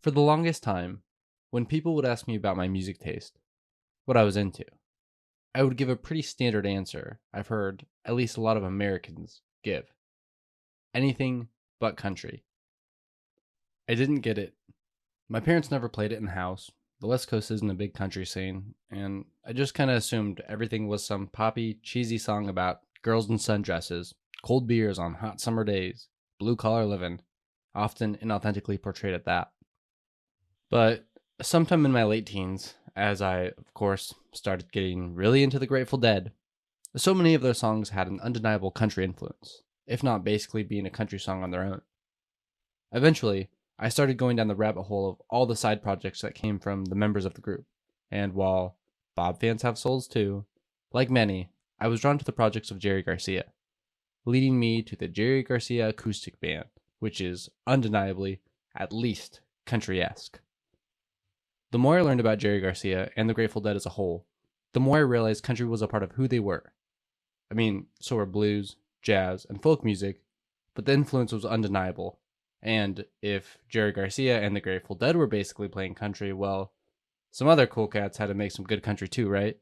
For the longest time, when people would ask me about my music taste, what I was into, I would give a pretty standard answer I've heard at least a lot of Americans give: anything but country. I didn't get it. My parents never played it in the house. The West Coast isn't a big country scene, and I just kind of assumed everything was some poppy, cheesy song about girls in sundresses, cold beers on hot summer days, blue collar living, often inauthentically portrayed at that. But sometime in my late teens, as I, of course, started getting really into the Grateful Dead, so many of their songs had an undeniable country influence, if not basically being a country song on their own. Eventually, I started going down the rabbit hole of all the side projects that came from the members of the group, and while Bob fans have souls too, like many, I was drawn to the projects of Jerry Garcia, leading me to the Jerry Garcia Acoustic Band, which is undeniably, at least, country-esque. The more I learned about Jerry Garcia and the Grateful Dead as a whole, the more I realized country was a part of who they were. I mean, so were blues, jazz, and folk music, but the influence was undeniable. And if Jerry Garcia and the Grateful Dead were basically playing country, well, some other cool cats had to make some good country too, right?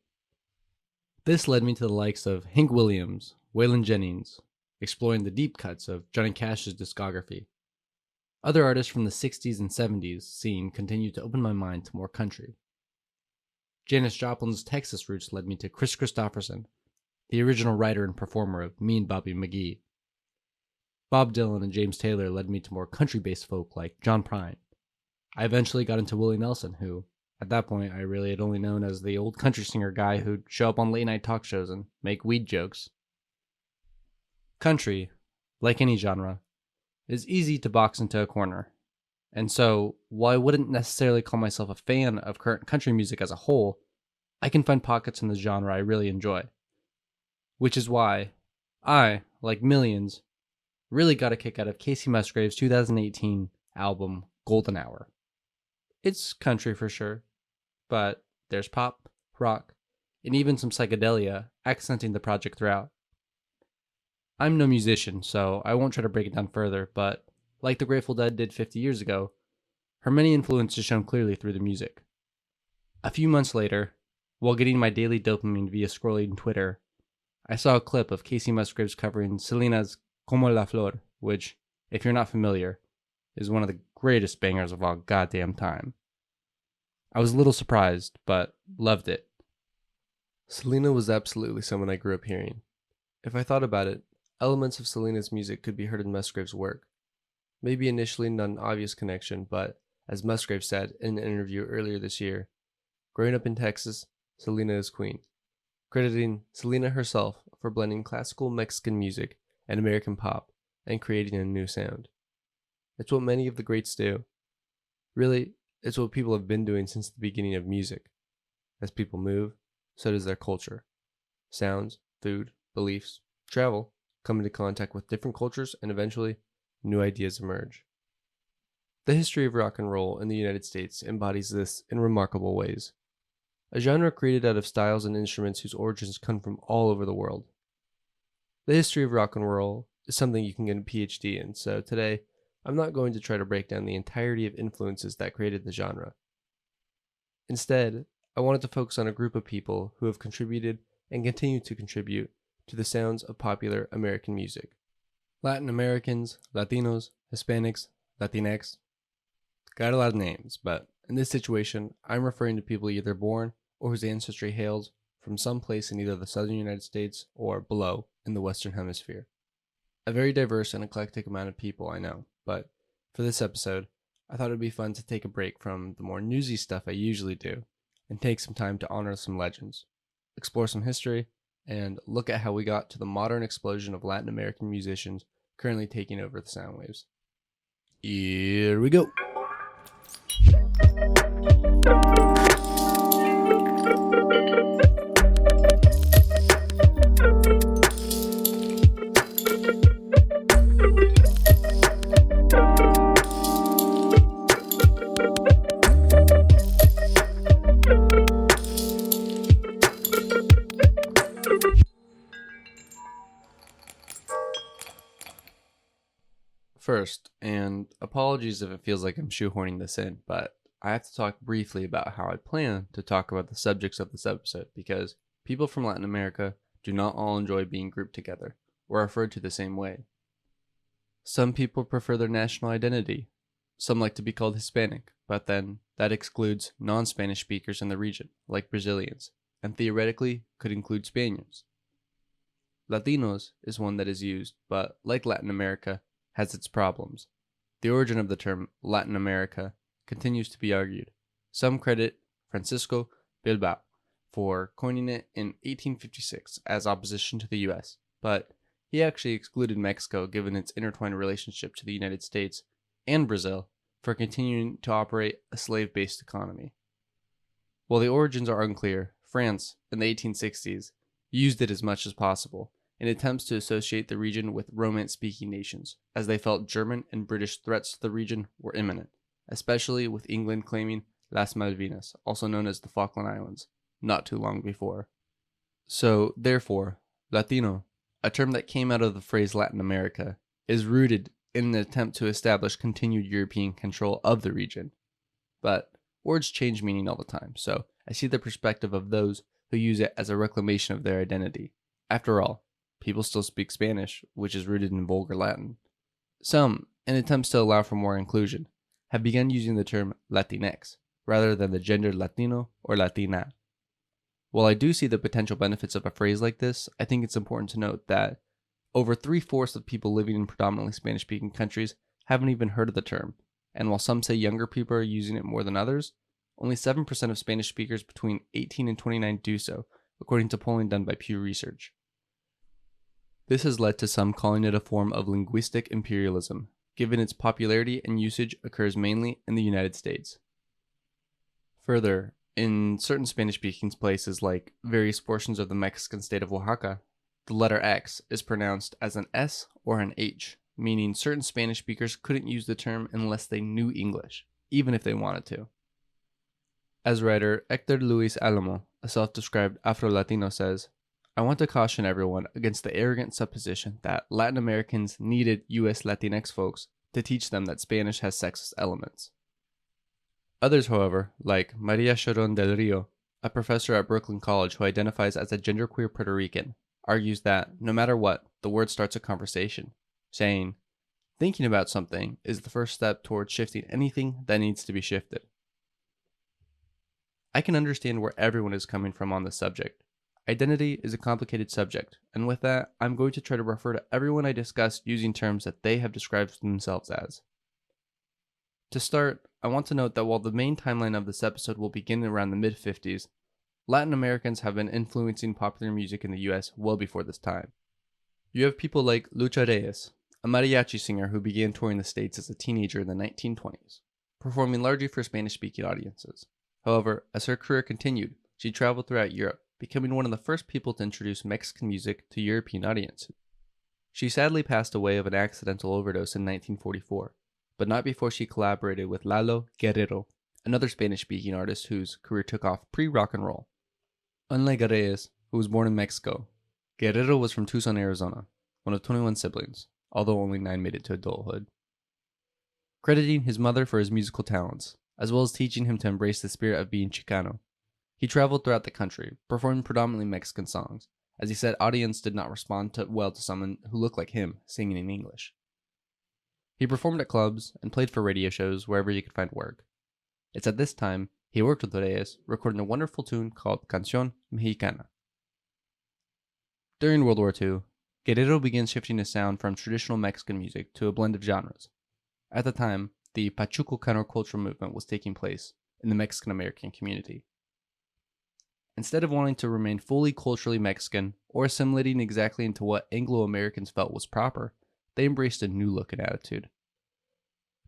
This led me to the likes of Hank Williams, Waylon Jennings, exploring the deep cuts of Johnny Cash's discography. Other artists from the 60s and 70s scene continued to open my mind to more country. Janis Joplin's Texas roots led me to Chris Christopherson, the original writer and performer of Me and Bobby McGee. Bob Dylan and James Taylor led me to more country-based folk like John Prine. I eventually got into Willie Nelson, who, at that point, I really had only known as the old country singer guy who'd show up on late-night talk shows and make weed jokes. Country, like any genre, is easy to box into a corner. And so, while I wouldn't necessarily call myself a fan of current country music as a whole, I can find pockets in the genre I really enjoy. Which is why I, like millions, really got a kick out of Casey Musgrave's 2018 album, Golden Hour. It's country for sure, but there's pop, rock, and even some psychedelia accenting the project throughout. I'm no musician, so I won't try to break it down further, but like the Grateful Dead did 50 years ago, her many influences shone clearly through the music. A few months later, while getting my daily dopamine via scrolling Twitter, I saw a clip of Casey Musgraves covering Selena's Como la Flor, which, if you're not familiar, is one of the greatest bangers of all goddamn time. I was a little surprised, but loved it. Selena was absolutely someone I grew up hearing. If I thought about it, elements of Selena's music could be heard in Musgrave's work. Maybe initially not an obvious connection, but, as Musgrave said in an interview earlier this year, growing up in Texas, Selena is queen, crediting Selena herself for blending classical Mexican music and American pop and creating a new sound. It's what many of the greats do. Really, it's what people have been doing since the beginning of music. As people move, so does their culture. Sounds, food, beliefs, travel come into contact with different cultures, and eventually, new ideas emerge. The history of rock and roll in the United States embodies this in remarkable ways. A genre created out of styles and instruments whose origins come from all over the world. The history of rock and roll is something you can get a PhD in, so today, I'm not going to try to break down the entirety of influences that created the genre. Instead, I wanted to focus on a group of people who have contributed and continue to contribute to the sounds of popular American music. Latin Americans, Latinos, Hispanics, Latinx. Got a lot of names, but in this situation, I'm referring to people either born or whose ancestry hails from some place in either the southern United States or below in the Western Hemisphere. A very diverse and eclectic amount of people, I know, but for this episode, I thought it would be fun to take a break from the more newsy stuff I usually do and take some time to honor some legends, explore some history, and look at how we got to the modern explosion of Latin American musicians currently taking over the sound waves. Here we go. First, and apologies if it feels like I'm shoehorning this in, but I have to talk briefly about how I plan to talk about the subjects of this episode because people from Latin America do not all enjoy being grouped together or referred to the same way. Some people prefer their national identity. Some like to be called Hispanic, but then that excludes non Spanish speakers in the region, like Brazilians, and theoretically could include Spaniards. Latinos is one that is used, but like Latin America, has its problems. The origin of the term Latin America continues to be argued. Some credit Francisco Bilbao for coining it in 1856 as opposition to the US, but he actually excluded Mexico given its intertwined relationship to the United States and Brazil for continuing to operate a slave-based economy. While the origins are unclear, France, in the 1860s, used it as much as possible in attempts to associate the region with Romance-speaking nations, as they felt German and British threats to the region were imminent, especially with England claiming Las Malvinas, also known as the Falkland Islands, not too long before. So, therefore, Latino, a term that came out of the phrase Latin America, is rooted in an attempt to establish continued European control of the region. But words change meaning all the time, so I see the perspective of those who use it as a reclamation of their identity. After all, people still speak Spanish, which is rooted in vulgar Latin. Some, in attempts to allow for more inclusion, have begun using the term Latinx, rather than the gender Latino or Latina. While I do see the potential benefits of a phrase like this, I think it's important to note that over 3/4 of people living in predominantly Spanish-speaking countries haven't even heard of the term, and while some say younger people are using it more than others, only 7% of Spanish speakers between 18 and 29 do so, according to polling done by Pew Research. This has led to some calling it a form of linguistic imperialism, given its popularity and usage occurs mainly in the United States. Further, in certain Spanish-speaking places like various portions of the Mexican state of Oaxaca, the letter X is pronounced as an S or an H, meaning certain Spanish speakers couldn't use the term unless they knew English, even if they wanted to. As writer Hector Luis Alamo, a self-described Afro-Latino, says, I want to caution everyone against the arrogant supposition that Latin Americans needed US Latinx folks to teach them that Spanish has sexist elements. Others, however, like Maria Choron del Rio, a professor at Brooklyn College who identifies as a genderqueer Puerto Rican, argues that, no matter what, the word starts a conversation, saying, thinking about something is the first step towards shifting anything that needs to be shifted. I can understand where everyone is coming from on this subject. Identity is a complicated subject, and with that, I'm going to try to refer to everyone I discuss using terms that they have described themselves as. To start, I want to note that while the main timeline of this episode will begin around the mid-50s, Latin Americans have been influencing popular music in the US well before this time. You have people like Lucha Reyes, a mariachi singer who began touring the States as a teenager in the 1920s, performing largely for Spanish-speaking audiences. However, as her career continued, she traveled throughout Europe, becoming one of the first people to introduce Mexican music to European audiences. She sadly passed away of an accidental overdose in 1944, but not before she collaborated with Lalo Guerrero, another Spanish-speaking artist whose career took off pre-rock and roll. Unlike Reyes, who was born in Mexico, Guerrero was from Tucson, Arizona, one of 21 siblings, although only 9 made it to adulthood. Crediting his mother for his musical talents, as well as teaching him to embrace the spirit of being Chicano, he traveled throughout the country, performing predominantly Mexican songs, as he said audience did not respond well to someone who looked like him singing in English. He performed at clubs and played for radio shows wherever he could find work. It's at this time he worked with Reyes, recording a wonderful tune called Canción Mexicana. During World War II, Guerrero began shifting his sound from traditional Mexican music to a blend of genres. At the time, the Pachuco counterculture movement was taking place in the Mexican-American community. Instead of wanting to remain fully culturally Mexican or assimilating exactly into what Anglo-Americans felt was proper, they embraced a new look and attitude.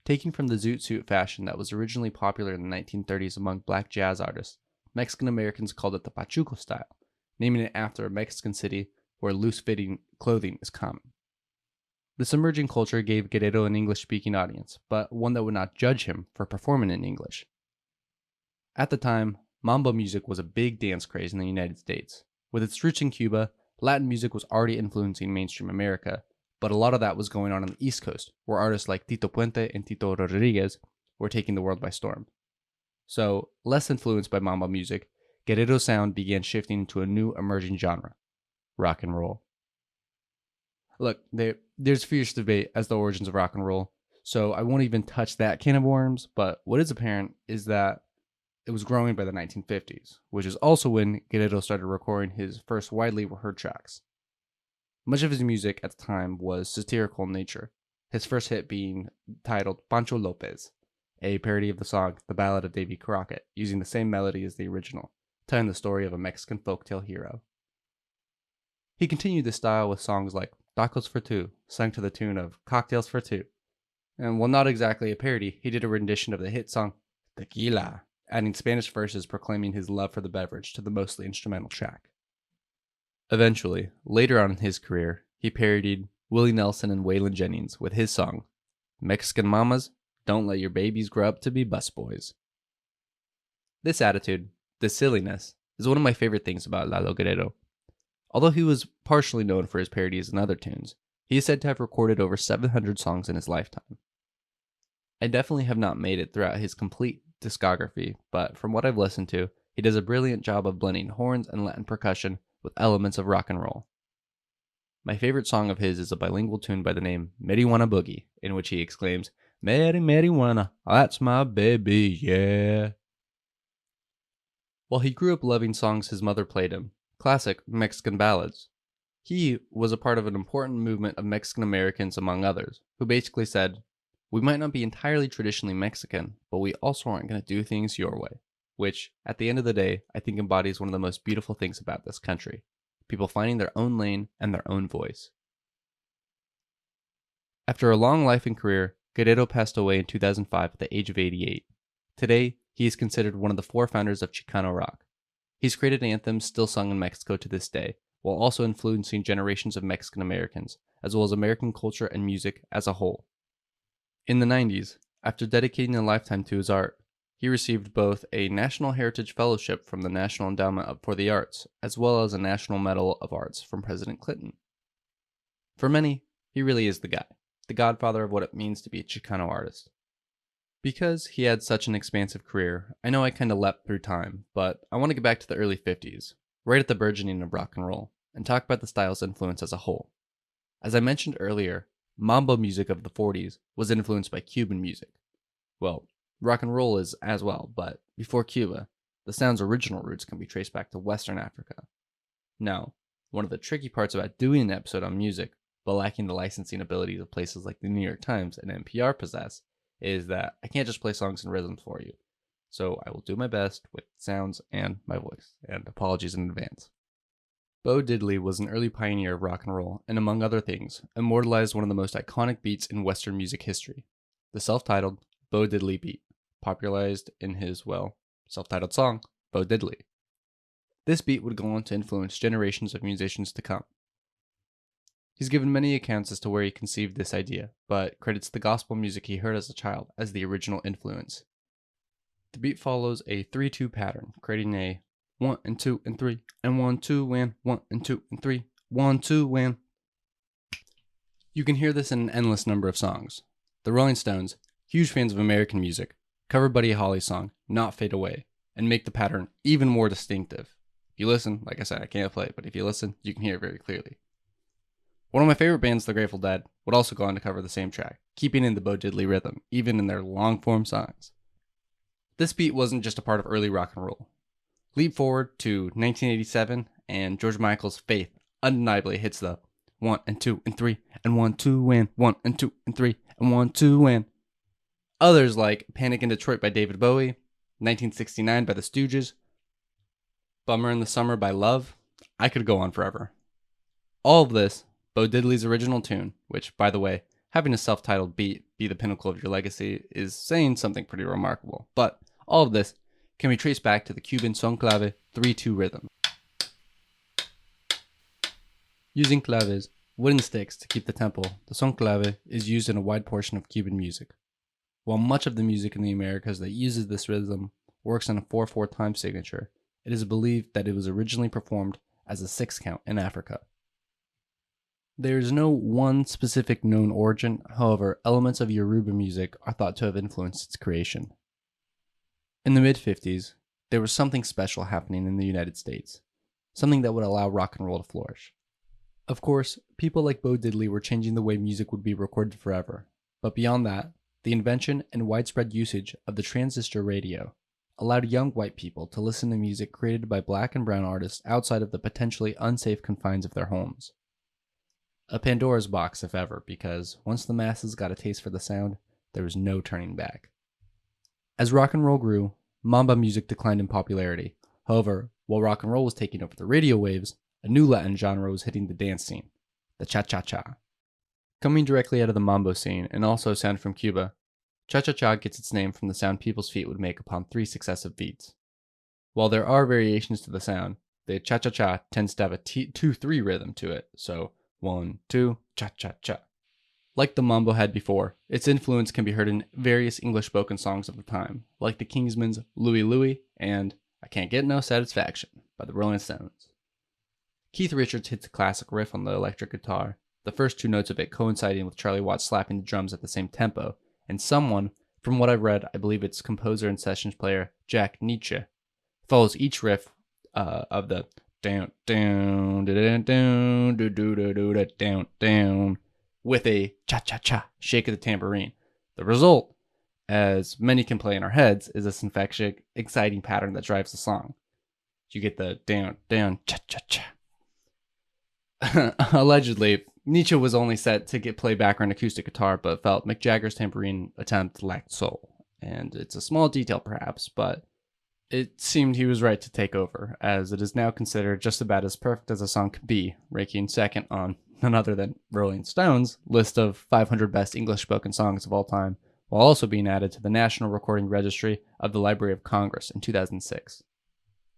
Taking from the zoot suit fashion that was originally popular in the 1930s among black jazz artists, Mexican-Americans called it the Pachuco style, naming it after a Mexican city where loose-fitting clothing is common. This emerging culture gave Guerrero an English-speaking audience, but one that would not judge him for performing in English. At the time, mambo music was a big dance craze in the United States. With its roots in Cuba, Latin music was already influencing mainstream America, but a lot of that was going on the East Coast, where artists like Tito Puente and Tito Rodriguez were taking the world by storm. So, less influenced by mambo music, Guerrero sound began shifting into a new emerging genre, rock and roll. Look, there's fierce debate as the origins of rock and roll, so I won't even touch that can of worms, but what is apparent is that it was growing by the 1950s, which is also when Guerrero started recording his first widely heard tracks. Much of his music at the time was satirical in nature, his first hit being titled Pancho Lopez, a parody of the song The Ballad of Davy Crockett, using the same melody as the original, telling the story of a Mexican folktale hero. He continued this style with songs like Tacos for Two, sung to the tune of Cocktails for Two. And while not exactly a parody, he did a rendition of the hit song Tequila, adding Spanish verses proclaiming his love for the beverage to the mostly instrumental track. Eventually, later on in his career, he parodied Willie Nelson and Waylon Jennings with his song Mexican Mamas, Don't Let Your Babies Grow Up to Be Busboys. This attitude, this silliness, is one of my favorite things about Lalo Guerrero. Although he was partially known for his parodies and other tunes, he is said to have recorded over 700 songs in his lifetime. I definitely have not made it throughout his complete discography, but from what I've listened to, he does a brilliant job of blending horns and Latin percussion with elements of rock and roll. My favorite song of his is a bilingual tune by the name Marijuana Boogie, in which he exclaims, Mary, marijuana, that's my baby, yeah. While he grew up loving songs his mother played him, classic Mexican ballads, he was a part of an important movement of Mexican Americans, among others, who basically said, we might not be entirely traditionally Mexican, but we also aren't going to do things your way. Which, at the end of the day, I think embodies one of the most beautiful things about this country. People finding their own lane and their own voice. After a long life and career, Guerrero passed away in 2005 at the age of 88. Today, he is considered one of the four founders of Chicano rock. He's created anthems still sung in Mexico to this day, while also influencing generations of Mexican Americans, as well as American culture and music as a whole. In the 90s, after dedicating a lifetime to his art, he received both a National Heritage Fellowship from the National Endowment for the Arts, as well as a National Medal of Arts from President Clinton. For many, he really is the guy, the godfather of what it means to be a Chicano artist. Because he had such an expansive career, I know I kinda leapt through time, but I want to get back to the early 50s, right at the burgeoning of rock and roll, and talk about the style's influence as a whole. As I mentioned earlier, mambo music of the 40s was influenced by Cuban music. Well, rock and roll is as well, but before Cuba, the sound's original roots can be traced back to Western Africa. Now, one of the tricky parts about doing an episode on music, but lacking the licensing abilities of places like the New York Times and NPR possess, is that I can't just play songs and rhythms for you. So I will do my best with sounds and my voice, and apologies in advance. Bo Diddley was an early pioneer of rock and roll, and among other things, immortalized one of the most iconic beats in Western music history, the self-titled Bo Diddley beat, popularized in his, self-titled song, Bo Diddley. This beat would go on to influence generations of musicians to come. He's given many accounts as to where he conceived this idea, but credits the gospel music he heard as a child as the original influence. The beat follows a 3-2 pattern, creating a 1 and 2 and 3 and 1 2 and 1 and 2 and 3 1 2 and. You can hear this in an endless number of songs. The Rolling Stones, huge fans of American music, cover Buddy Holly's song Not Fade Away and make the pattern even more distinctive. If you listen, like I said, I can't play it, but if you listen, you can hear it very clearly. One of my favorite bands, the Grateful Dead, would also go on to cover the same track, keeping in the Bo Diddley rhythm, even in their long-form songs. This beat wasn't just a part of early rock and roll. Leap forward to 1987, and George Michael's Faith undeniably hits the 1 and 2 and 3 and 1 2 and 1 and 2 and 3 and 1 2 and. Others like Panic in Detroit by David Bowie, 1969 by the Stooges, Bummer in the Summer by Love. I could go on forever. All of this, Bo Diddley's original tune, which, by the way, having a self-titled beat be the pinnacle of your legacy is saying something pretty remarkable, but all of this can be traced back to the Cuban son clave 3-2 rhythm. Using claves, wooden sticks to keep the tempo, the son clave is used in a wide portion of Cuban music. While much of the music in the Americas that uses this rhythm works on a 4/4 time signature, it is believed that it was originally performed as a 6 count in Africa. There's no one specific known origin, however, elements of Yoruba music are thought to have influenced its creation. In the mid 50s, there was something special happening in the United States, something that would allow rock and roll to flourish. Of course, people like Bo Diddley were changing the way music would be recorded forever, but beyond that, the invention and widespread usage of the transistor radio allowed young white people to listen to music created by black and brown artists outside of the potentially unsafe confines of their homes. A Pandora's box, if ever, because once the masses got a taste for the sound, there was no turning back. As rock and roll grew, Mamba music declined in popularity. However, while rock and roll was taking over the radio waves, a new Latin genre was hitting the dance scene, the cha-cha-cha. Coming directly out of the mambo scene and also a sound from Cuba, cha-cha-cha gets its name from the sound people's feet would make upon 3 successive beats. While there are variations to the sound, the cha-cha-cha tends to have a 2-3 rhythm to it, so 1, 2, cha-cha-cha. Like the mambo had before, its influence can be heard in various English spoken songs of the time, like the Kingsmen's Louie Louie and I Can't Get No Satisfaction by the Rolling Stones. Keith Richards hits a classic riff on the electric guitar, the first 2 notes of it coinciding with Charlie Watts slapping the drums at the same tempo, and someone, from what I've read, I believe it's composer and sessions player Jack Nietzsche, follows each riff of the down down down down down down down with a cha-cha-cha shake of the tambourine. The result, as many can play in our heads, is this infectious, exciting pattern that drives the song. You get the down, down, cha-cha-cha. Allegedly, Nietzsche was only set to play background acoustic guitar, but felt Mick Jagger's tambourine attempt lacked soul. And it's a small detail perhaps, but it seemed he was right to take over, as it is now considered just about as perfect as a song could be, ranking second on none other than Rolling Stone's list of 500 best English-spoken songs of all time, while also being added to the National Recording Registry of the Library of Congress in 2006.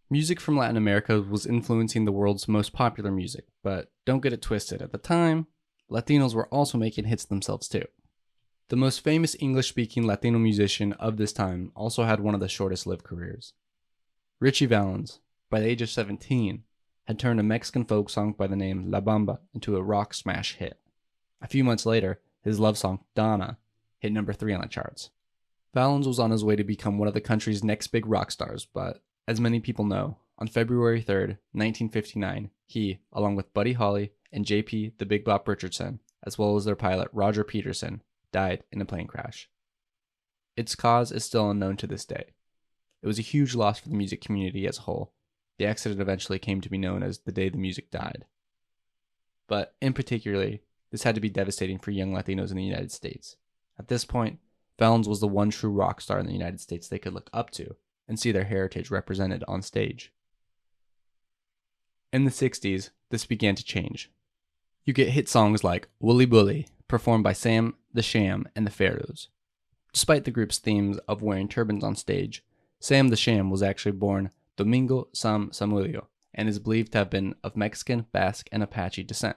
Music from Latin America was influencing the world's most popular music, but don't get it twisted, at the time, Latinos were also making hits themselves too. The most famous English-speaking Latino musician of this time also had one of the shortest-lived careers. Richie Valens, by the age of 17, had turned a Mexican folk song by the name La Bamba into a rock smash hit. A few months later, his love song, Donna, hit number 3 on the charts. Valens was on his way to become one of the country's next big rock stars, but as many people know, on February 3rd, 1959, he, along with Buddy Holly and J.P. the Big Bop Richardson, as well as their pilot Roger Peterson, died in a plane crash. Its cause is still unknown to this day. It was a huge loss for the music community as a whole. The accident eventually came to be known as the day the music died. But in particular, this had to be devastating for young Latinos in the United States. At this point, Valens was the one true rock star in the United States they could look up to and see their heritage represented on stage. In the 60s, this began to change. You get hit songs like Wooly Bully, performed by Sam the Sham and the Pharaohs. Despite the group's themes of wearing turbans on stage, Sam the Sham was actually born Domingo Sam Samudio and is believed to have been of Mexican, Basque, and Apache descent.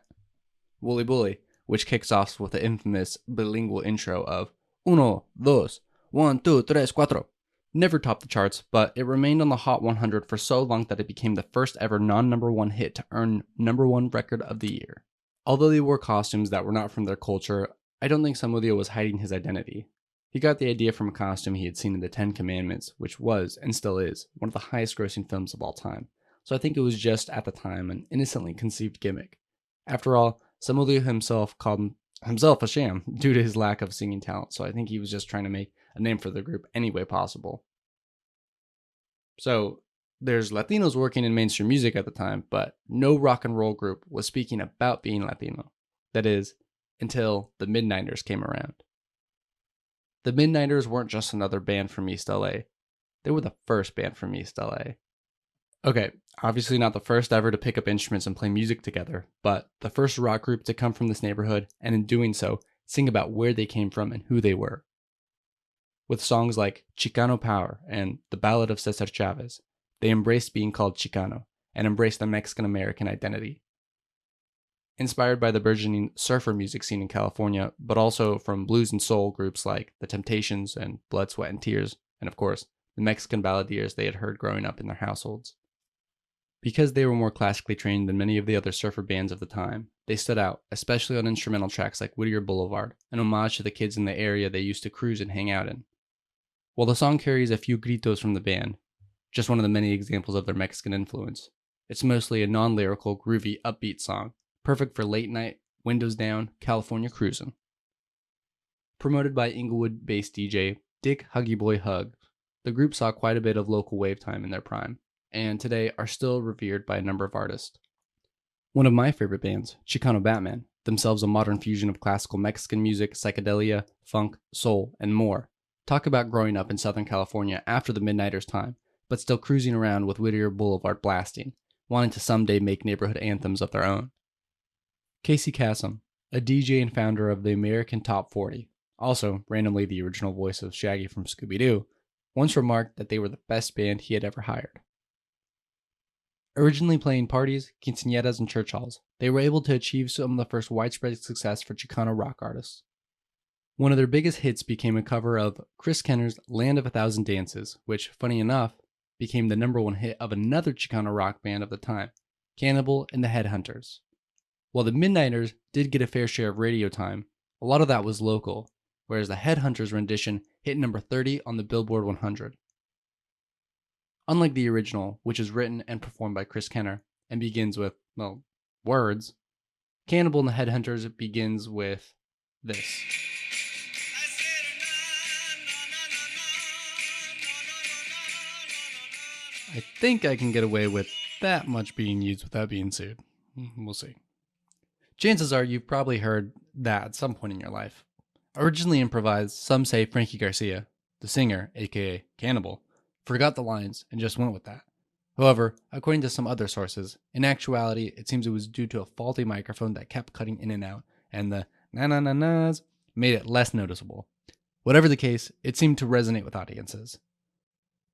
Wooly Bully, which kicks off with the infamous bilingual intro of Uno, dos, 1, 2, 3, 4, never topped the charts, but it remained on the Hot 100 for so long that it became the first ever non-number 1 hit to earn number 1 record of the year. Although they wore costumes that were not from their culture, I don't think Samudio was hiding his identity. He got the idea from a costume he had seen in the 10 Commandments, which was, and still is, one of the highest grossing films of all time. So I think it was just, at the time, an innocently conceived gimmick. After all, Samudio himself called himself a sham due to his lack of singing talent, so I think he was just trying to make a name for the group any way possible. So, there's Latinos working in mainstream music at the time, but no rock and roll group was speaking about being Latino. That is, until the Midnighters came around. The Midnighters weren't just another band from East LA. They were the first band from East LA. Okay, obviously not the first ever to pick up instruments and play music together, but the first rock group to come from this neighborhood, and in doing so, sing about where they came from and who they were. With songs like Chicano Power and The Ballad of Cesar Chavez, they embraced being called Chicano and embraced the Mexican-American identity. Inspired by the burgeoning surfer music scene in California, but also from blues and soul groups like The Temptations and Blood, Sweat, and Tears, and of course, the Mexican balladeers they had heard growing up in their households. Because they were more classically trained than many of the other surfer bands of the time, they stood out, especially on instrumental tracks like Whittier Boulevard, an homage to the kids in the area they used to cruise and hang out in. While the song carries a few gritos from the band, just one of the many examples of their Mexican influence, it's mostly a non-lyrical, groovy, upbeat song, perfect for late night, windows down, California cruising. Promoted by Inglewood-based DJ Dick Huggy Boy Hug, the group saw quite a bit of local wave time in their prime, and today are still revered by a number of artists. One of my favorite bands, Chicano Batman, themselves a modern fusion of classical Mexican music, psychedelia, funk, soul, and more, talk about growing up in Southern California after the Midnighters' time, but still cruising around with Whittier Boulevard blasting, wanting to someday make neighborhood anthems of their own. Casey Kasem, a DJ and founder of the American Top 40, also randomly the original voice of Shaggy from Scooby-Doo, once remarked that they were the best band he had ever hired. Originally playing parties, quinceañeras, and church halls, they were able to achieve some of the first widespread success for Chicano rock artists. One of their biggest hits became a cover of Chris Kenner's Land of a Thousand Dances, which, funny enough, became the #1 hit of another Chicano rock band of the time, Cannibal and the Headhunters. While the Midnighters did get a fair share of radio time, a lot of that was local, whereas the Headhunters rendition hit number 30 on the Billboard 100. Unlike the original, which is written and performed by Chris Kenner and begins with, well, words, Cannibal and the Headhunters begins with this. I think I can get away with that much being used without being sued. We'll see. Chances are you've probably heard that at some point in your life. Originally improvised, some say Frankie Garcia, the singer, aka Cannibal, forgot the lines and just went with that. However, according to some other sources, in actuality, it seems it was due to a faulty microphone that kept cutting in and out, and the na-na-na-nas made it less noticeable. Whatever the case, it seemed to resonate with audiences.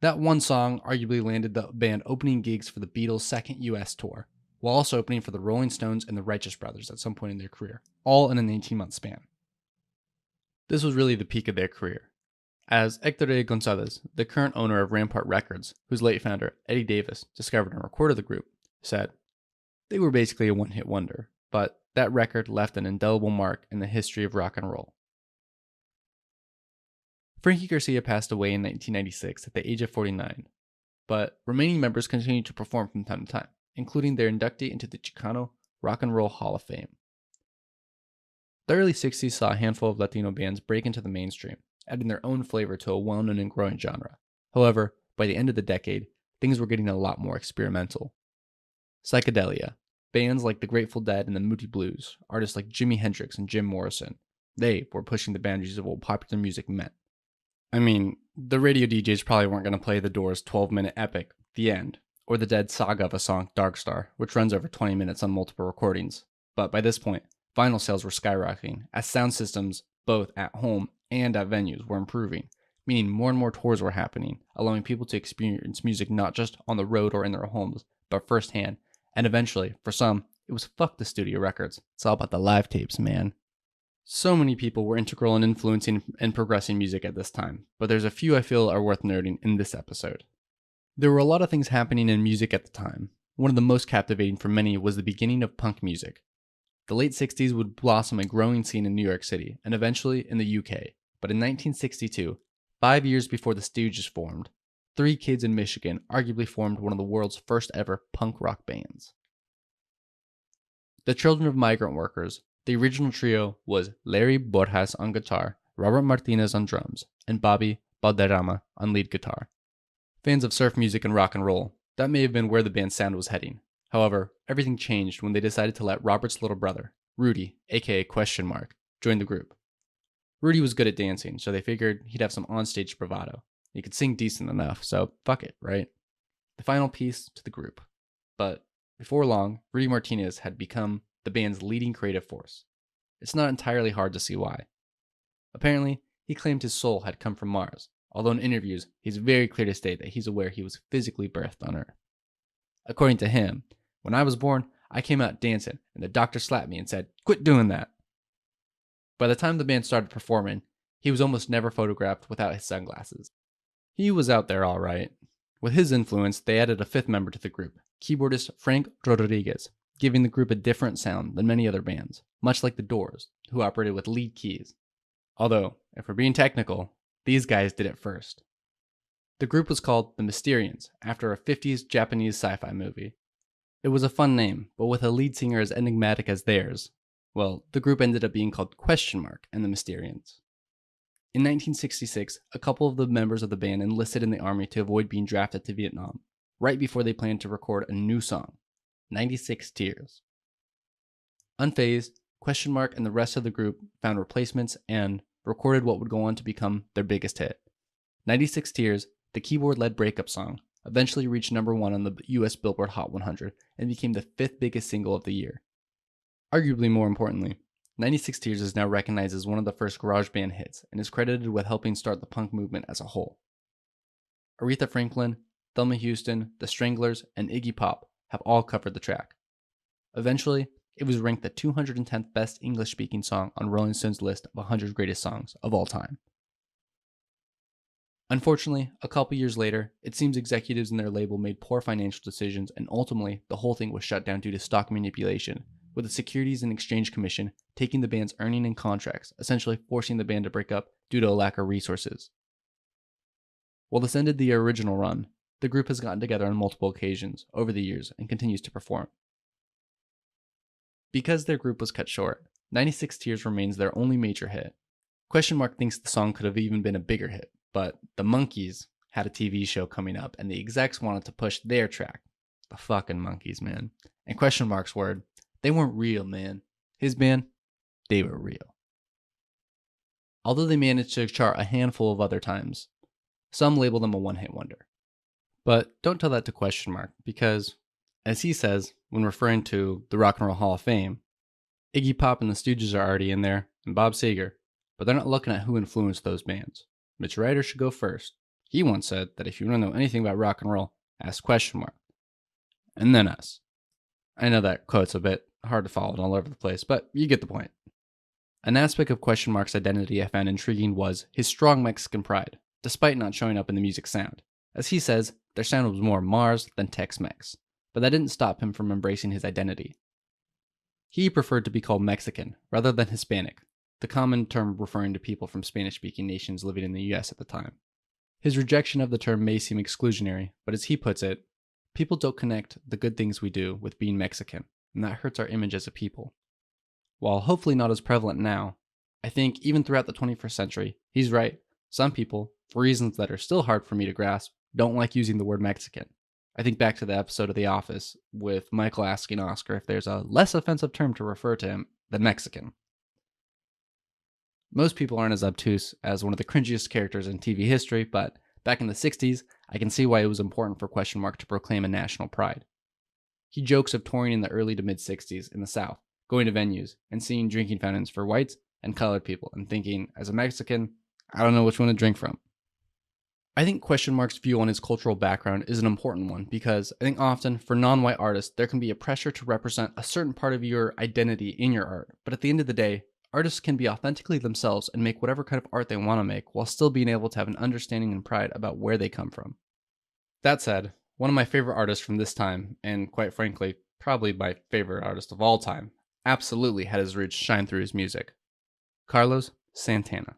That one song arguably landed the band opening gigs for the Beatles' second US tour, while also opening for the Rolling Stones and the Righteous Brothers at some point in their career, all in an 18-month span. This was really the peak of their career. As Hector Gonzalez, the current owner of Rampart Records, whose late founder, Eddie Davis, discovered and recorded the group, said, "They were basically a one-hit wonder, but that record left an indelible mark in the history of rock and roll." Frankie Garcia passed away in 1996 at the age of 49, but remaining members continued to perform from time to time, including their inductee into the Chicano Rock and Roll Hall of Fame. The early 60s saw a handful of Latino bands break into the mainstream, adding their own flavor to a well-known and growing genre. However, by the end of the decade, things were getting a lot more experimental. Psychedelia, bands like the Grateful Dead and the Moody Blues, artists like Jimi Hendrix and Jim Morrison, they were pushing the boundaries of what popular music meant. I mean, the radio DJs probably weren't going to play the Doors' 12-minute epic, The End, or the Dead saga of a song, Dark Star, which runs over 20 minutes on multiple recordings. But by this point, vinyl sales were skyrocketing, as sound systems, both at home and at venues, were improving, meaning more and more tours were happening, allowing people to experience music not just on the road or in their homes, but firsthand. And eventually, for some, it was fuck the studio records. It's all about the live tapes, man. So many people were integral in influencing and progressing music at this time, but there's a few I feel are worth noting in this episode. There were a lot of things happening in music at the time. One of the most captivating for many was the beginning of punk music. The late 60s would blossom a growing scene in New York City, and eventually in the UK. But in 1962, 5 years before the Stooges formed, 3 kids in Michigan arguably formed one of the world's first ever punk rock bands. The Children of Migrant Workers. The original trio was Larry Borjas on guitar, Robert Martinez on drums, and Bobby Balderrama on lead guitar. Fans of surf music and rock and roll, that may have been where the band's sound was heading. However, everything changed when they decided to let Robert's little brother, Rudy, aka Question Mark, join the group. Rudy was good at dancing, so they figured he'd have some onstage bravado. He could sing decent enough, so fuck it, right? The final piece to the group. But before long, Rudy Martinez had become the band's leading creative force. It's not entirely hard to see why. Apparently, he claimed his soul had come from Mars, although in interviews, he's very clear to state that he's aware he was physically birthed on Earth. According to him, "When I was born, I came out dancing, and the doctor slapped me and said, 'Quit doing that.'" By the time the band started performing, he was almost never photographed without his sunglasses. He was out there all right. With his influence, they added a 5th member to the group, keyboardist Frank Rodriguez, giving the group a different sound than many other bands, much like the Doors, who operated with lead keys. Although, if we're being technical, these guys did it first. The group was called the Mysterians, after a 50s Japanese sci-fi movie. It was a fun name, but with a lead singer as enigmatic as theirs, well, the group ended up being called Question Mark and the Mysterians. In 1966, a couple of the members of the band enlisted in the army to avoid being drafted to Vietnam, right before they planned to record a new song, 96 Tears. Unfazed, Question Mark and the rest of the group found replacements and recorded what would go on to become their biggest hit. 96 Tears, the keyboard-led breakup song, eventually reached number 1 on the US Billboard Hot 100 and became the 5th biggest single of the year. Arguably more importantly, 96 Tears is now recognized as one of the first garage band hits and is credited with helping start the punk movement as a whole. Aretha Franklin, Thelma Houston, The Stranglers, and Iggy Pop have all covered the track. Eventually, it was ranked the 210th best English-speaking song on Rolling Stone's list of 100 greatest songs of all time. Unfortunately, a couple years later, it seems executives in their label made poor financial decisions and ultimately the whole thing was shut down due to stock manipulation, with the Securities and Exchange Commission taking the band's earning and contracts, essentially forcing the band to break up due to a lack of resources. While this ended the original run, the group has gotten together on multiple occasions over the years and continues to perform. Because their group was cut short, 96 Tears remains their only major hit. Question Mark thinks the song could have even been a bigger hit, but the Monkees had a TV show coming up and the execs wanted to push their track. The fucking Monkees, man. And Question Mark's word, they weren't real, man. His band, they were real. Although they managed to chart a handful of other times, some label them a one-hit wonder. But don't tell that to Question Mark, because, as he says when referring to the Rock and Roll Hall of Fame, Iggy Pop and the Stooges are already in there, and Bob Seger, but they're not looking at who influenced those bands. Mitch Ryder should go first. He once said that if you want to know anything about rock and roll, ask Question Mark. And then us. I know that quote's a bit hard to follow and all over the place, but you get the point. An aspect of Question Mark's identity I found intriguing was his strong Mexican pride, despite not showing up in the music sound. As he says, their sound was more Mars than Tex-Mex, but that didn't stop him from embracing his identity. He preferred to be called Mexican rather than Hispanic, the common term referring to people from Spanish-speaking nations living in the US at the time. His rejection of the term may seem exclusionary, but as he puts it, people don't connect the good things we do with being Mexican, and that hurts our image as a people. While hopefully not as prevalent now, I think even throughout the 21st century, he's right. Some people, for reasons that are still hard for me to grasp, don't like using the word Mexican. I think back to the episode of The Office with Michael asking Oscar if there's a less offensive term to refer to him than Mexican. Most people aren't as obtuse as one of the cringiest characters in TV history, but back in the 60s, I can see why it was important for Question Mark to proclaim a national pride. He jokes of touring in the early to mid-60s in the South, going to venues, and seeing drinking fountains for whites and colored people, and thinking, as a Mexican, I don't know which one to drink from. I think Question Mark's view on his cultural background is an important one because I think often for non-white artists there can be a pressure to represent a certain part of your identity in your art, but at the end of the day, artists can be authentically themselves and make whatever kind of art they want to make while still being able to have an understanding and pride about where they come from. That said, one of my favorite artists from this time, and quite frankly, probably my favorite artist of all time, absolutely had his roots shine through his music. Carlos Santana.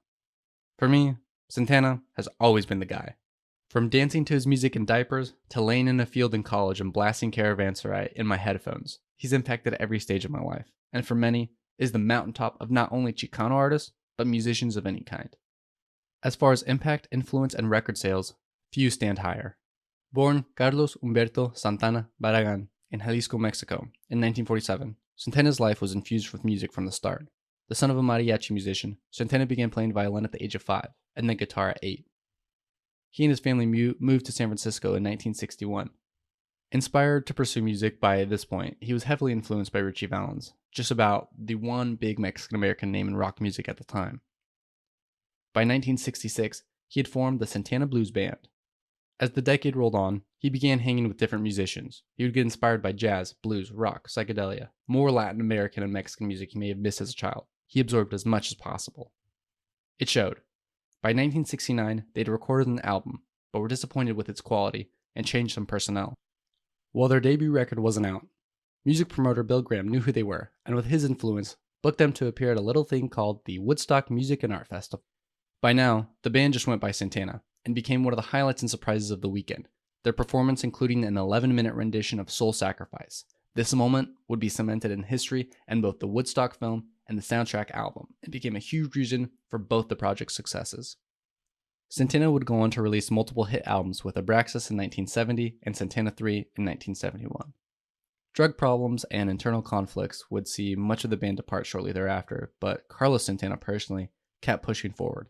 For me, Santana has always been the guy. From dancing to his music in diapers, to laying in a field in college and blasting Caravanserai in my headphones, he's impacted every stage of my life, and for many, is the mountaintop of not only Chicano artists, but musicians of any kind. As far as impact, influence, and record sales, few stand higher. Born Carlos Humberto Santana Barragan in Jalisco, Mexico, in 1947, Santana's life was infused with music from the start. The son of a mariachi musician, Santana began playing violin at the age of 5, and then guitar at 8. He and his family moved to San Francisco in 1961. Inspired to pursue music by this point, he was heavily influenced by Ritchie Valens, just about the one big Mexican-American name in rock music at the time. By 1966, he had formed the Santana Blues Band. As the decade rolled on, he began hanging with different musicians. He would get inspired by jazz, blues, rock, psychedelia, more Latin American and Mexican music he may have missed as a child. He absorbed as much as possible. It showed. By 1969, they'd recorded an album, but were disappointed with its quality and changed some personnel. While their debut record wasn't out, music promoter Bill Graham knew who they were, and with his influence, booked them to appear at a little thing called the Woodstock Music and Art Festival. By now, the band just went by Santana, and became one of the highlights and surprises of the weekend, their performance including an 11-minute rendition of Soul Sacrifice. This moment would be cemented in history and both the Woodstock film and the soundtrack album, and became a huge reason for both the project's successes. Santana would go on to release multiple hit albums with Abraxas in 1970 and Santana 3 in 1971. Drug problems and internal conflicts would see much of the band depart shortly thereafter, but Carlos Santana personally kept pushing forward.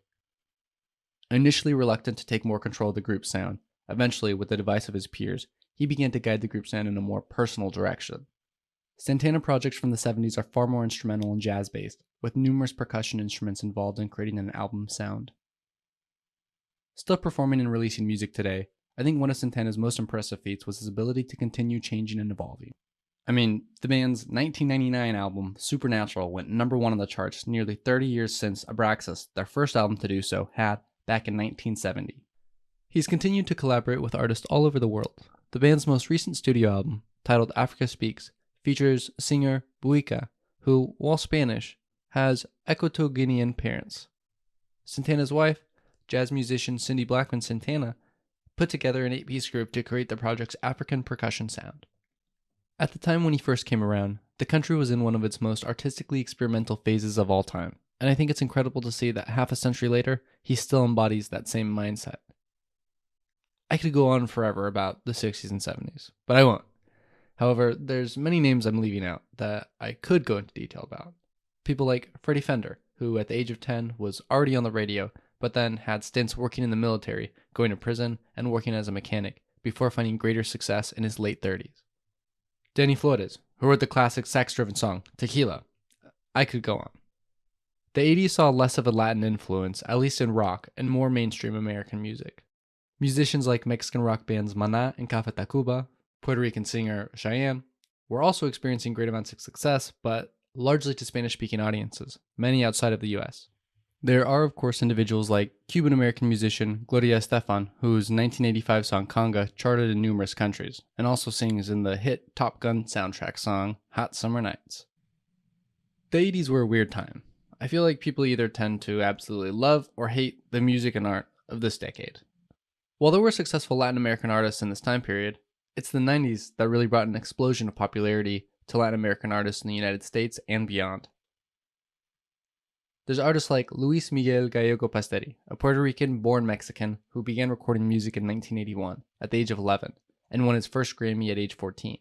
Initially reluctant to take more control of the group's sound, eventually, with the advice of his peers, he began to guide the group's sound in a more personal direction. Santana projects from the 70s are far more instrumental and jazz-based, with numerous percussion instruments involved in creating an album sound. Still performing and releasing music today, I think one of Santana's most impressive feats was his ability to continue changing and evolving. I mean, the band's 1999 album, Supernatural, went number 1 on the charts nearly 30 years since Abraxas, their first album to do so, had back in 1970. He's continued to collaborate with artists all over the world. The band's most recent studio album, titled Africa Speaks, features singer Buika, who, while Spanish, has Equatoguinean parents. Santana's wife, jazz musician Cindy Blackman Santana, put together an 8-piece group to create the project's African percussion sound. At the time when he first came around, the country was in one of its most artistically experimental phases of all time, and I think it's incredible to see that half a century later, he still embodies that same mindset. I could go on forever about the 60s and 70s, but I won't. However, there's many names I'm leaving out that I could go into detail about. People like Freddie Fender, who at the age of 10 was already on the radio, but then had stints working in the military, going to prison, and working as a mechanic, before finding greater success in his late 30s. Danny Flores, who wrote the classic sax-driven song, Tequila. I could go on. The 80s saw less of a Latin influence, at least in rock, and more mainstream American music. Musicians like Mexican rock bands Maná and Café Tacuba, Puerto Rican singer Cheyenne, were also experiencing great amounts of success, but largely to Spanish-speaking audiences, many outside of the US. There are, of course, individuals like Cuban-American musician Gloria Estefan, whose 1985 song Conga charted in numerous countries, and also sings in the hit Top Gun soundtrack song Hot Summer Nights. The 80s were a weird time. I feel like people either tend to absolutely love or hate the music and art of this decade. While there were successful Latin American artists in this time period, it's the 90s that really brought an explosion of popularity to Latin American artists in the United States and beyond. There's artists like Luis Miguel Gallego Pasteri, a Puerto Rican-born Mexican who began recording music in 1981 at the age of 11 and won his first Grammy at age 14.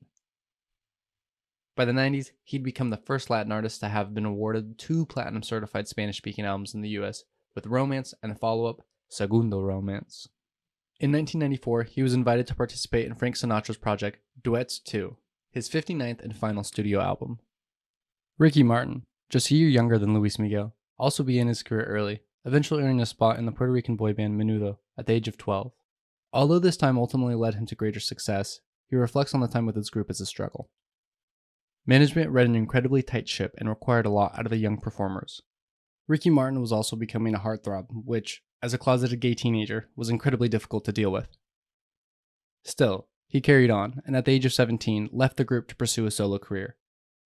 By the 90s, he'd become the first Latin artist to have been awarded 2 platinum-certified Spanish-speaking albums in the US, with Romance and the follow-up, Segundo Romance. In 1994, he was invited to participate in Frank Sinatra's project Duets 2, his 59th and final studio album. Ricky Martin, just a year younger than Luis Miguel, also began his career early, eventually earning a spot in the Puerto Rican boy band Menudo at the age of 12. Although this time ultimately led him to greater success, he reflects on the time with his group as a struggle. Management read an incredibly tight ship and required a lot out of the young performers. Ricky Martin was also becoming a heartthrob, which, as a closeted gay teenager, was incredibly difficult to deal with. Still, he carried on, and at the age of 17, left the group to pursue a solo career.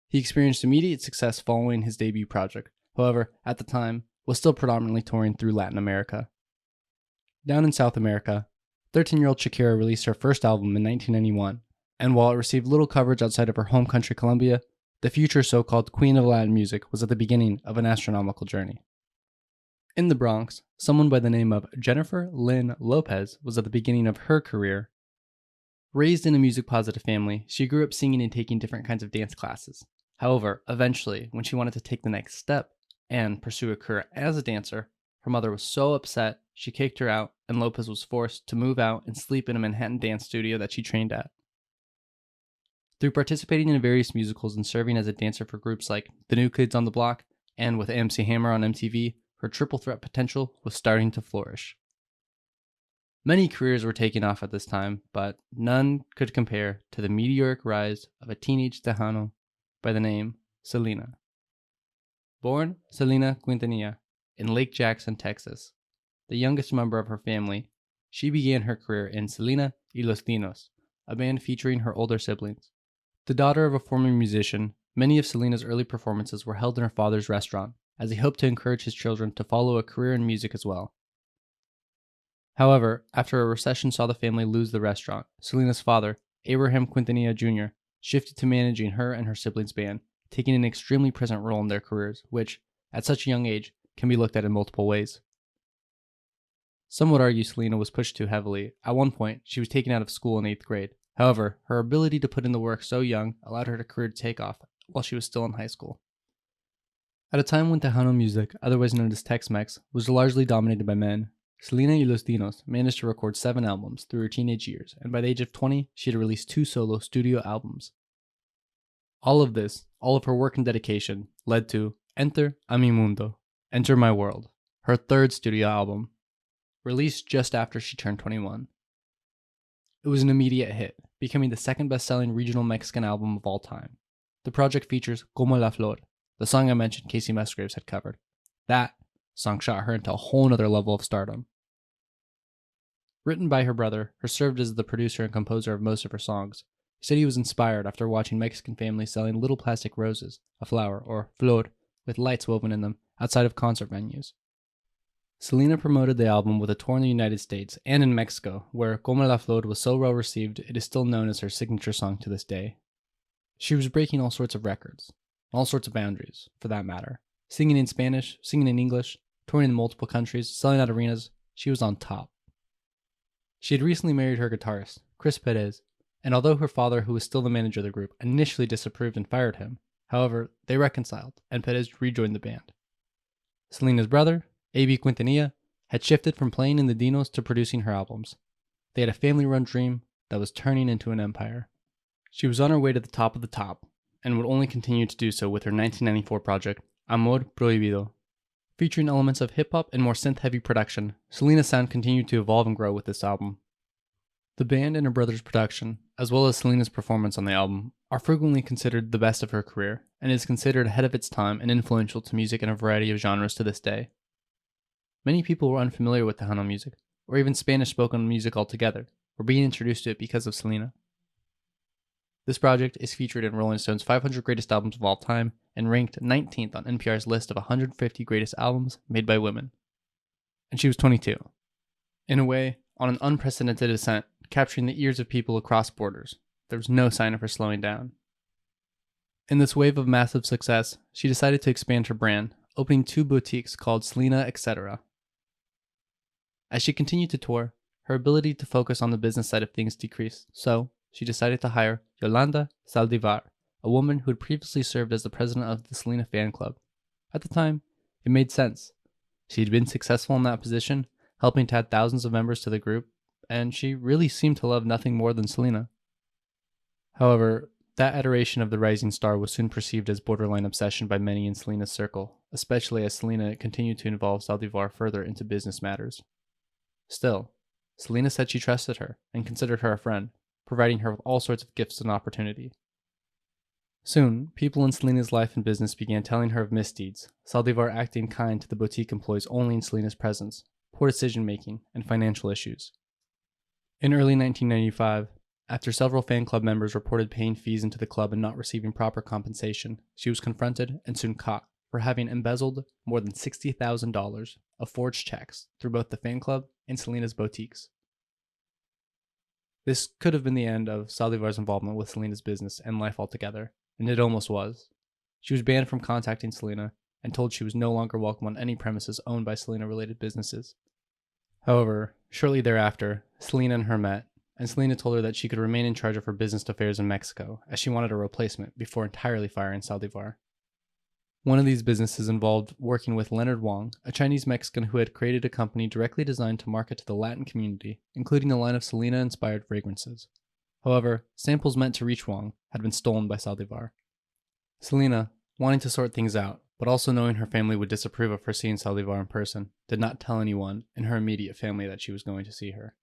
He experienced immediate success following his debut project, however, at the time, was still predominantly touring through Latin America. Down in South America, 13-year-old Shakira released her first album in 1991, and while it received little coverage outside of her home country Colombia, the future so-called Queen of Latin music was at the beginning of an astronomical journey. In the Bronx, someone by the name of Jennifer Lynn Lopez was at the beginning of her career. Raised in a music-positive family, she grew up singing and taking different kinds of dance classes. However, eventually, when she wanted to take the next step and pursue a career as a dancer, her mother was so upset she kicked her out, and Lopez was forced to move out and sleep in a Manhattan dance studio that she trained at. Through participating in various musicals and serving as a dancer for groups like The New Kids on the Block and with MC Hammer on MTV, her triple threat potential was starting to flourish. Many careers were taking off at this time, but none could compare to the meteoric rise of a teenage Tejano by the name Selena. Born Selena Quintanilla in Lake Jackson, Texas, the youngest member of her family, she began her career in Selena y los Dinos, a band featuring her older siblings. The daughter of a former musician, many of Selena's early performances were held in her father's restaurant, as he hoped to encourage his children to follow a career in music as well. However, after a recession saw the family lose the restaurant, Selena's father, Abraham Quintanilla Jr., shifted to managing her and her siblings' band, taking an extremely present role in their careers, which, at such a young age, can be looked at in multiple ways. Some would argue Selena was pushed too heavily. At one point, she was taken out of school in 8th grade. However, her ability to put in the work so young allowed her career to take off while she was still in high school. At a time when Tejano music, otherwise known as Tex-Mex, was largely dominated by men, Selena y los Dinos managed to record 7 albums through her teenage years, and by the age of 20, she had released 2 solo studio albums. All of this, all of her work and dedication, led to Enter a mi mundo, Enter My World, her 3rd studio album, released just after she turned 21. It was an immediate hit, becoming the 2nd best-selling regional Mexican album of all time. The project features Como la Flor, the song I mentioned Casey Musgraves had covered. That song shot her into a whole nother level of stardom. Written by her brother, who served as the producer and composer of most of her songs, he said he was inspired after watching Mexican families selling little plastic roses, a flower, or flor, with lights woven in them, outside of concert venues. Selena promoted the album with a tour in the United States and in Mexico, where Como la Flor was so well received it is still known as her signature song to this day. She was breaking all sorts of records, all sorts of boundaries, for that matter. Singing in Spanish, singing in English, touring in multiple countries, selling out arenas, she was on top. She had recently married her guitarist, Chris Perez, and although her father, who was still the manager of the group, initially disapproved and fired him, however, they reconciled, and Perez rejoined the band. Selena's brother, A.B. Quintanilla, had shifted from playing in the Dinos to producing her albums. They had a family-run dream that was turning into an empire. She was on her way to the top, and would only continue to do so with her 1994 project, Amor Prohibido. Featuring elements of hip-hop and more synth-heavy production, Selena's sound continued to evolve and grow with this album. The band and her brother's production, as well as Selena's performance on the album, are frequently considered the best of her career, and is considered ahead of its time and influential to music in a variety of genres to this day. Many people were unfamiliar with Tejano music, or even Spanish-spoken music altogether, were being introduced to it because of Selena. This project is featured in Rolling Stone's 500 Greatest Albums of All Time and ranked 19th on NPR's list of 150 greatest albums made by women. And she was 22. In a way, on an unprecedented ascent, capturing the ears of people across borders. There was no sign of her slowing down. In this wave of massive success, she decided to expand her brand, opening 2 boutiques called Selena Etc. As she continued to tour, her ability to focus on the business side of things decreased, so she decided to hire Yolanda Saldivar, a woman who had previously served as the president of the Selena fan club. At the time, it made sense. She had been successful in that position, helping to add thousands of members to the group, and she really seemed to love nothing more than Selena. However, that adoration of the rising star was soon perceived as borderline obsession by many in Selena's circle, especially as Selena continued to involve Saldivar further into business matters. Still, Selena said she trusted her and considered her a friend, providing her with all sorts of gifts and opportunity. Soon, people in Selena's life and business began telling her of misdeeds, Saldivar acting kind to the boutique employees only in Selena's presence, poor decision-making, and financial issues. In early 1995, after several fan club members reported paying fees into the club and not receiving proper compensation, she was confronted and soon caught for having embezzled more than $60,000 of forged checks through both the fan club and Selena's boutiques. This could have been the end of Saldivar's involvement with Selena's business and life altogether, and it almost was. She was banned from contacting Selena and told she was no longer welcome on any premises owned by Selena-related businesses. However, shortly thereafter, Selena and her met, and Selena told her that she could remain in charge of her business affairs in Mexico, as she wanted a replacement before entirely firing Saldivar. One of these businesses involved working with Leonard Wong, a Chinese Mexican who had created a company directly designed to market to the Latin community, including a line of Selena-inspired fragrances. However, samples meant to reach Wong had been stolen by Saldivar. Selena, wanting to sort things out, but also knowing her family would disapprove of her seeing Saldivar in person, did not tell anyone in her immediate family that she was going to see her.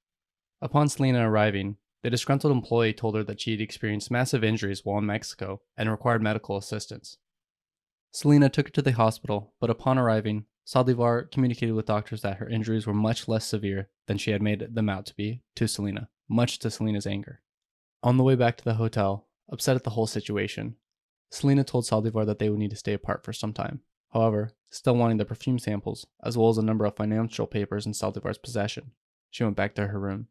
Upon Selena arriving, the disgruntled employee told her that she had experienced massive injuries while in Mexico and required medical assistance. Selena took her to the hospital, but upon arriving, Saldivar communicated with doctors that her injuries were much less severe than she had made them out to be to Selena, much to Selena's anger. On the way back to the hotel, upset at the whole situation, Selena told Saldivar that they would need to stay apart for some time. However, still wanting the perfume samples, as well as a number of financial papers in Saldivar's possession, she went back to her room.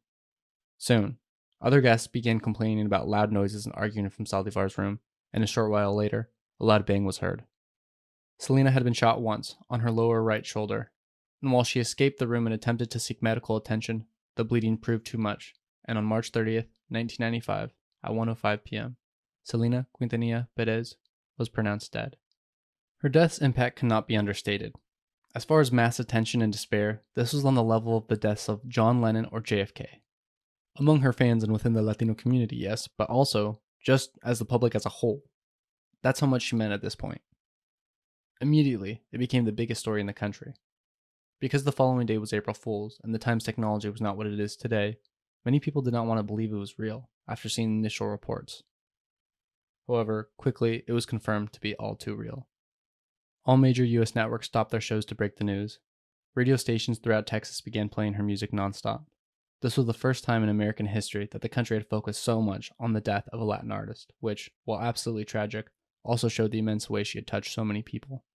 Soon, other guests began complaining about loud noises and arguing from Saldivar's room, and a short while later, a loud bang was heard. Selena had been shot once, on her lower right shoulder, and while she escaped the room and attempted to seek medical attention, the bleeding proved too much, and on March 30th, 1995, at 1:05 p.m., Selena Quintanilla Perez was pronounced dead. Her death's impact cannot be understated. As far as mass attention and despair, this was on the level of the deaths of John Lennon or JFK. Among her fans and within the Latino community, yes, but also just as the public as a whole. That's how much she meant at this point. Immediately, it became the biggest story in the country. Because the following day was April Fool's and the Times technology was not what it is today, many people did not want to believe it was real after seeing initial reports. However, quickly, it was confirmed to be all too real. All major US networks stopped their shows to break the news. Radio stations throughout Texas began playing her music nonstop. This was the first time in American history that the country had focused so much on the death of a Latin artist, which, while absolutely tragic, also showed the immense way she had touched so many people.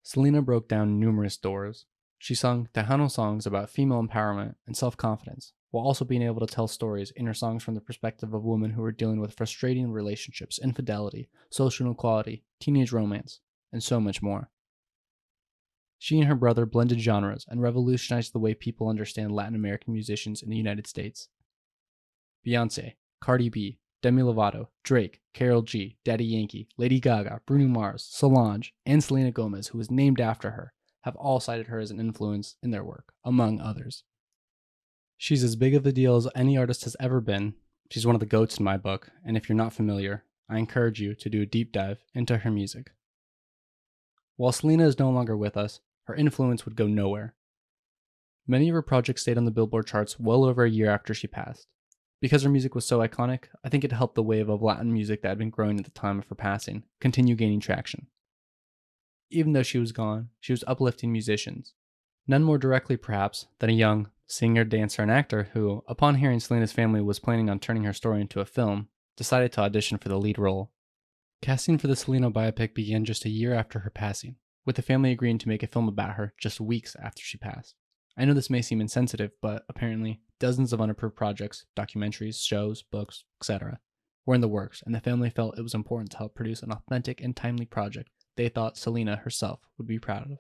Selena broke down numerous doors. She sung Tejano songs about female empowerment and self-confidence, while also being able to tell stories in her songs from the perspective of women who were dealing with frustrating relationships, infidelity, social inequality, teenage romance, and so much more. She and her brother blended genres and revolutionized the way people understand Latin American musicians in the United States. Beyoncé, Cardi B, Demi Lovato, Drake, Karol G, Daddy Yankee, Lady Gaga, Bruno Mars, Solange, and Selena Gomez, who was named after her, have all cited her as an influence in their work, among others. She's as big of a deal as any artist has ever been. She's one of the GOATs in my book, and if you're not familiar, I encourage you to do a deep dive into her music. While Selena is no longer with us, her influence would go nowhere. Many of her projects stayed on the Billboard charts well over a year after she passed. Because her music was so iconic, I think it helped the wave of Latin music that had been growing at the time of her passing continue gaining traction. Even though she was gone, she was uplifting musicians. None more directly, perhaps, than a young singer, dancer, and actor who, upon hearing Selena's family was planning on turning her story into a film, decided to audition for the lead role. Casting for the Selena biopic began just a year after her passing, with the family agreeing to make a film about her just weeks after she passed. I know this may seem insensitive, but apparently, dozens of unapproved projects, documentaries, shows, books, etc., were in the works, and the family felt it was important to help produce an authentic and timely project they thought Selena herself would be proud of.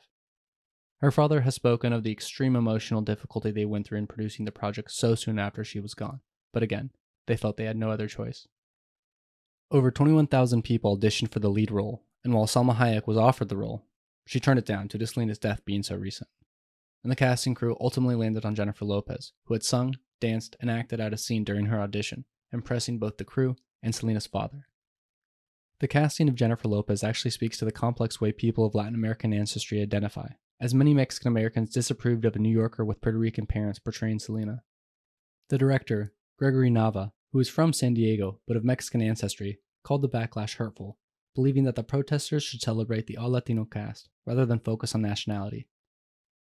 Her father has spoken of the extreme emotional difficulty they went through in producing the project so soon after she was gone, but again, they felt they had no other choice. Over 21,000 people auditioned for the lead role, and while Salma Hayek was offered the role, she turned it down due to Selena's death being so recent. And the casting crew ultimately landed on Jennifer Lopez, who had sung, danced, and acted out a scene during her audition, impressing both the crew and Selena's father. The casting of Jennifer Lopez actually speaks to the complex way people of Latin American ancestry identify, as many Mexican Americans disapproved of a New Yorker with Puerto Rican parents portraying Selena. The director, Gregory Nava, who is from San Diego but of Mexican ancestry, called the backlash hurtful, believing that the protesters should celebrate the all-Latino cast rather than focus on nationality.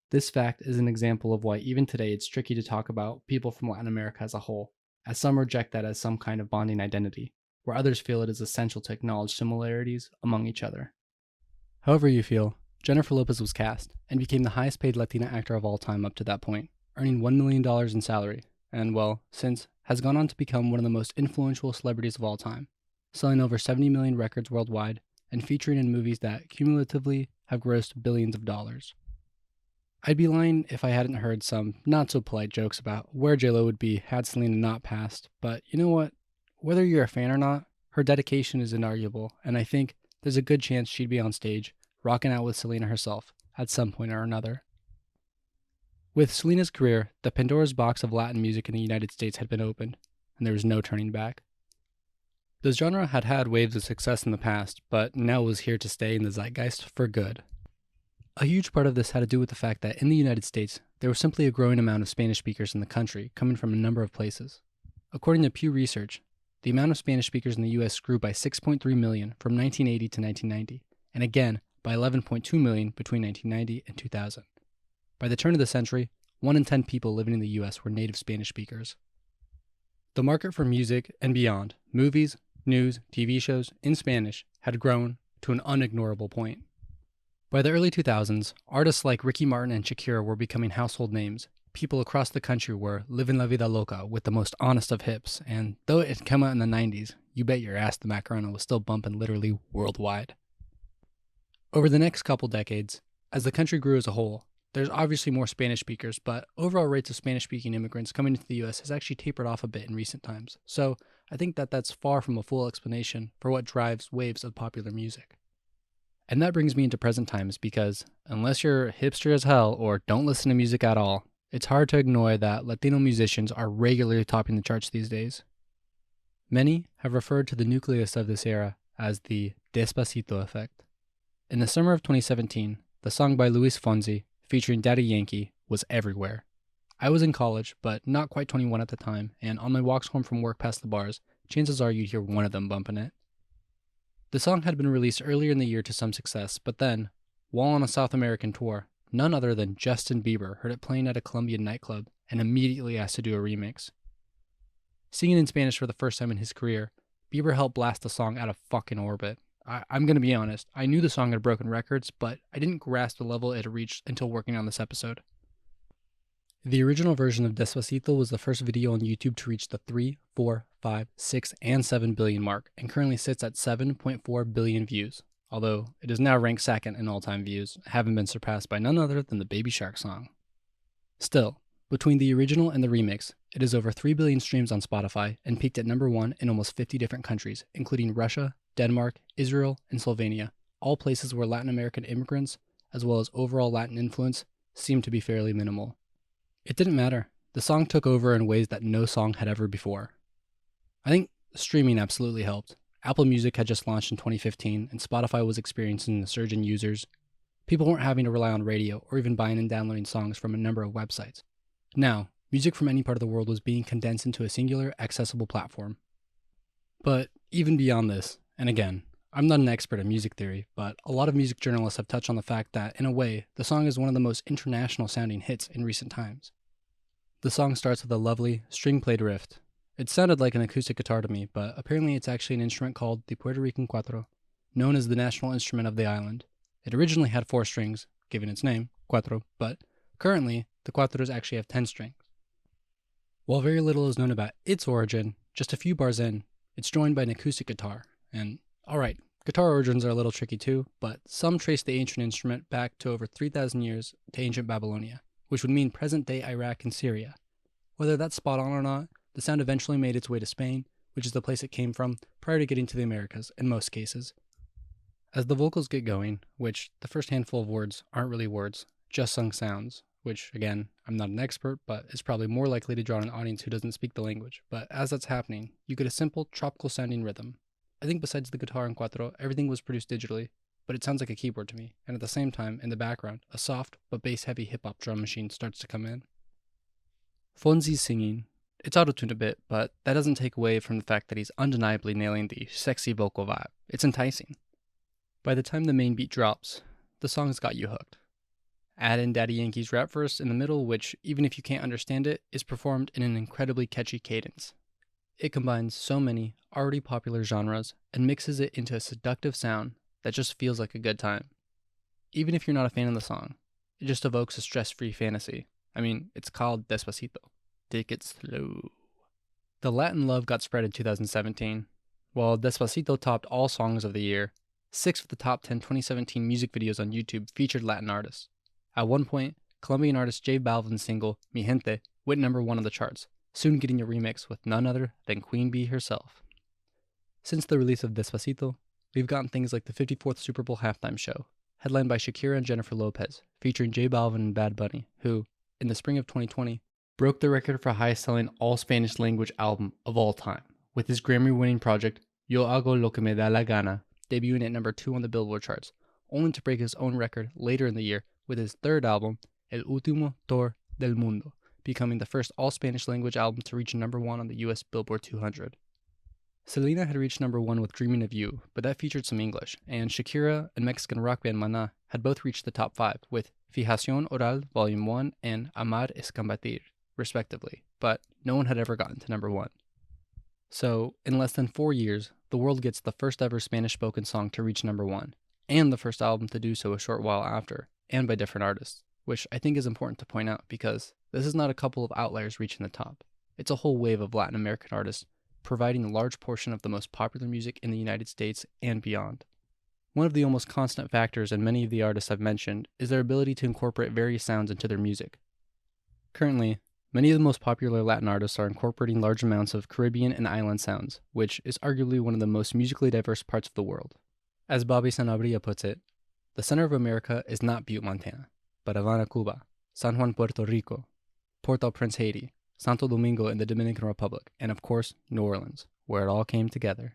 This fact is an example of why even today it's tricky to talk about people from Latin America as a whole, as some reject that as some kind of bonding identity, where others feel it is essential to acknowledge similarities among each other. However you feel, Jennifer Lopez was cast and became the highest paid Latina actor of all time up to that point, earning $1 million in salary, and, well, since, has gone on to become one of the most influential celebrities of all time, selling over 70 million records worldwide and featuring in movies that cumulatively have grossed billions of dollars. I'd be lying if I hadn't heard some not-so-polite jokes about where J-Lo would be had Selena not passed, but you know what? Whether you're a fan or not, her dedication is inarguable, and I think there's a good chance she'd be on stage, rocking out with Selena herself, at some point or another. With Selena's career, the Pandora's box of Latin music in the United States had been opened, and there was no turning back. The genre had had waves of success in the past, but now was here to stay in the zeitgeist for good. A huge part of this had to do with the fact that in the United States, there was simply a growing amount of Spanish speakers in the country, coming from a number of places. According to Pew Research, the amount of Spanish speakers in the U.S. grew by 6.3 million from 1980 to 1990, and again by 11.2 million between 1990 and 2000. By the turn of the century, 1 in 10 people living in the U.S. were native Spanish speakers. The market for music and beyond, movies, news, TV shows, in Spanish, had grown to an unignorable point. By the early 2000s, artists like Ricky Martin and Shakira were becoming household names. People across the country were living la vida loca with the most honest of hips, and though it had come out in the 90s, you bet your ass the Macarena was still bumping literally worldwide. Over the next couple decades, as the country grew as a whole, there's obviously more Spanish speakers, but overall rates of Spanish-speaking immigrants coming into the US has actually tapered off a bit in recent times, so I think that that's far from a full explanation for what drives waves of popular music. And that brings me into present times because, unless you're hipster as hell or don't listen to music at all, it's hard to ignore that Latino musicians are regularly topping the charts these days. Many have referred to the nucleus of this era as the Despacito effect. In the summer of 2017, the song by Luis Fonsi, featuring Daddy Yankee, was everywhere. I was in college, but not quite 21 at the time, and on my walks home from work past the bars, chances are you'd hear one of them bumping it. The song had been released earlier in the year to some success, but then, while on a South American tour, none other than Justin Bieber heard it playing at a Colombian nightclub and immediately asked to do a remix. Singing in Spanish for the first time in his career, Bieber helped blast the song out of fucking orbit. I'm gonna be honest, I knew the song had broken records, but I didn't grasp the level it had reached until working on this episode. The original version of Despacito was the first video on YouTube to reach the 3, 4, 5, 6, and 7 billion mark, and currently sits at 7.4 billion views, although it is now ranked second in all-time views, having been surpassed by none other than the Baby Shark song. Still, between the original and the remix, it is over 3 billion streams on Spotify and peaked at number 1 in almost 50 different countries, including Russia, Denmark, Israel, and Slovenia, all places where Latin American immigrants, as well as overall Latin influence, seem to be fairly minimal. It didn't matter. The song took over in ways that no song had ever before. I think streaming absolutely helped. Apple Music had just launched in 2015, and Spotify was experiencing a surge in users. People weren't having to rely on radio or even buying and downloading songs from a number of websites. Now, music from any part of the world was being condensed into a singular, accessible platform. But even beyond this, and again, I'm not an expert in music theory, but a lot of music journalists have touched on the fact that, in a way, the song is one of the most international sounding hits in recent times. The song starts with a lovely, string-played riff. It sounded like an acoustic guitar to me, but apparently it's actually an instrument called the Puerto Rican cuatro, known as the national instrument of the island. It originally had 4 strings, given its name, cuatro, but currently, the cuatros actually have 10 strings. While very little is known about its origin, just a few bars in, it's joined by an acoustic guitar. And, alright, guitar origins are a little tricky too, but some trace the ancient instrument back to over 3,000 years to ancient Babylonia, which would mean present-day Iraq and Syria. Whether that's spot on or not, the sound eventually made its way to Spain, which is the place it came from prior to getting to the Americas, in most cases. As the vocals get going, which the first handful of words aren't really words, just sung sounds, which, again, I'm not an expert, but is probably more likely to draw an audience who doesn't speak the language. But as that's happening, you get a simple, tropical-sounding rhythm. I think besides the guitar and cuatro, everything was produced digitally, but it sounds like a keyboard to me, and at the same time, in the background, a soft but bass-heavy hip-hop drum machine starts to come in. Fonzi's singing. It's auto-tuned a bit, but that doesn't take away from the fact that he's undeniably nailing the sexy vocal vibe. It's enticing. By the time the main beat drops, the song's got you hooked. Add in Daddy Yankee's rap verse in the middle, which, even if you can't understand it, is performed in an incredibly catchy cadence. It combines so many already popular genres and mixes it into a seductive sound that just feels like a good time. Even if you're not a fan of the song, it just evokes a stress-free fantasy. I mean, it's called Despacito. Take it slow. The Latin love got spread in 2017. While Despacito topped all songs of the year, 6 of the top 10 2017 music videos on YouTube featured Latin artists. At one point, Colombian artist J Balvin's single, Mi Gente, went number 1 on the charts, soon getting a remix with none other than Queen Bee herself. Since the release of Despacito, we've gotten things like the 54th Super Bowl halftime show, headlined by Shakira and Jennifer Lopez, featuring J Balvin and Bad Bunny, who, in the spring of 2020, broke the record for highest-selling all-Spanish language album of all time, with his Grammy-winning project, Yo Hago Lo Que Me Da La Gana, debuting at number 2 on the Billboard charts, only to break his own record later in the year with his third album, El Último Tour del Mundo, becoming the first all-Spanish language album to reach number 1 on the US Billboard 200. Selena had reached number 1 with Dreaming of You, but that featured some English, and Shakira and Mexican rock band Maná had both reached the top 5 with Fijación Oral Volume 1 and Amar es Combatir, respectively, but no one had ever gotten to number 1. So, in less than 4 years, the world gets the first ever Spanish spoken song to reach number 1, and the first album to do so a short while after, and by different artists, which I think is important to point out because this is not a couple of outliers reaching the top. It's a whole wave of Latin American artists providing a large portion of the most popular music in the United States and beyond. One of the almost constant factors in many of the artists I've mentioned is their ability to incorporate various sounds into their music. Currently, many of the most popular Latin artists are incorporating large amounts of Caribbean and island sounds, which is arguably one of the most musically diverse parts of the world. As Bobby Sanabria puts it, the center of America is not Butte, Montana, but Havana, Cuba, San Juan, Puerto Rico, Port-au-Prince, Haiti, Santo Domingo in the Dominican Republic, and of course, New Orleans, where it all came together.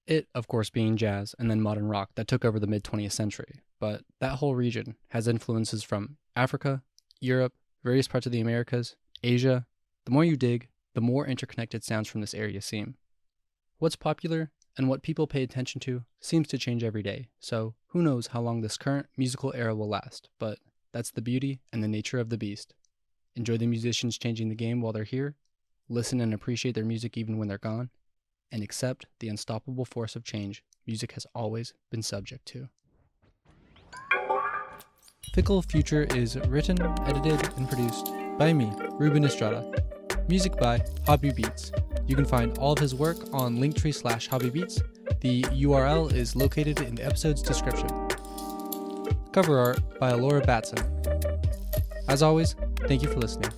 It, of course, being jazz and then modern rock that took over the mid-20th century, but that whole region has influences from Africa, Europe, various parts of the Americas, Asia. The more you dig, the more interconnected sounds from this area seem. What's popular and what people pay attention to seems to change every day, so who knows how long this current musical era will last, but that's the beauty and the nature of the beast. Enjoy the musicians changing the game while they're here, listen and appreciate their music even when they're gone, and accept the unstoppable force of change music has always been subject to. Fickle Future is written, edited, and produced by me, Ruben Estrada. Music by Hobby Beats. You can find all of his work on linktree/hobbybeats. The URL is located in the episode's description. Cover art by Alora Batson. As always, thank you for listening.